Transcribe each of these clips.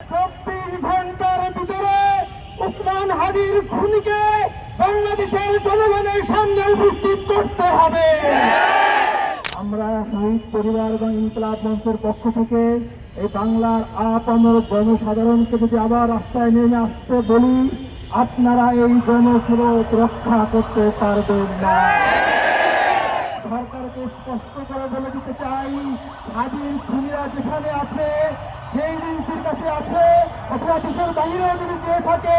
24 ঘন্টার ভিতরে ওসমান হাদির খুনিকে বাংলাদেশের জনগণের সামনে উপস্থিত করতে হবে। আমরা শহীদ পরিবার এবং ইনকিলাব মঞ্চের পক্ষ থেকে এই বাংলার আপামর জনসাধারণকে যদি আবার রাস্তায় নেমে আসতে বলি, আপনারা এই জনস্রোত রক্ষা করতে পারবেন না। সরকারকে স্পষ্ট করে বলে দিতে চাই, হাদির খুনিরা যেখানে আছে, যে এজেন্সির কাছে আছে অথবা দেশের বাইরেও যদি যেয়ে থাকে,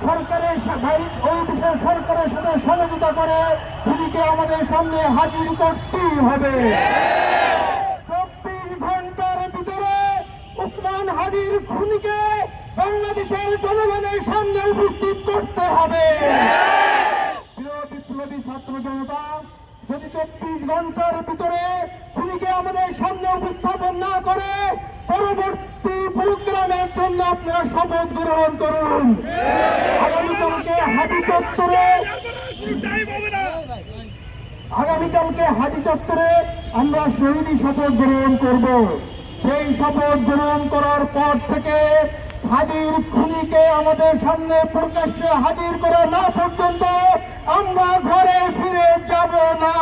সরকারের ওই দেশের সরকারের সাথে সহযোগিতা করে খুনিকে আমাদের সামনে হাজির করতেই হবে। 24 ঘন্টার ভিতরে ওসমান হাদির খুনিকে বাংলাদেশের জনগণের সামনে উপস্থিত করতে হবে। প্রিয় বিপ্লবী ছাত্র জনতা, যদি 24 ঘন্টার ভিতরে খুনিকে আমাদের সামনে উপস্থাপন না করে, পরবর্তী প্রোগ্রামের জন্য আপনারা শপথ গ্রহণ করুন। আগামীকালকে হাদি চত্বরে আমরা শহীদ শপথ গ্রহণ করব। সেই শপথ গ্রহণ করার পর থেকে হাদির খুনিকে আমাদের সামনে প্রকাশ্যে হাজির করা না পর্যন্ত আমরা ঘরে ফিরে যাব না।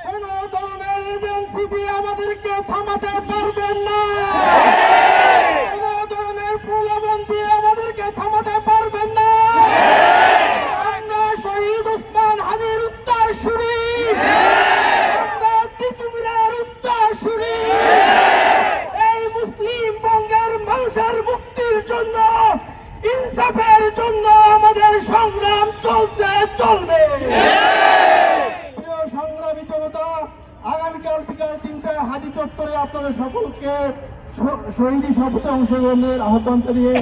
কোন ধরনের এজেন্সি দিয়ে আমাদেরকে থামাতে পারবেন না। কোন ধরনের প্রলোভন দিয়ে আমাদেরকে থামাতে পারবেন না। আমরা শহীদ ওসমান হাদির উত্তরসূরি, আমরা তিতুমিরের উত্তরসূরি। এই মুসলিম বঙ্গের মানুষের মুক্তির জন্য, ইনসাফের জন্য আমাদের সংগ্রাম চলছে, চলবে। প্রিয় সংগ্রামী জনতা, আগামীকাল বিকাল 3টায় হাদি চত্বরে আপনাদের সকলকে শহীদ শপথে অংশগ্রহণের আহ্বান জানিয়ে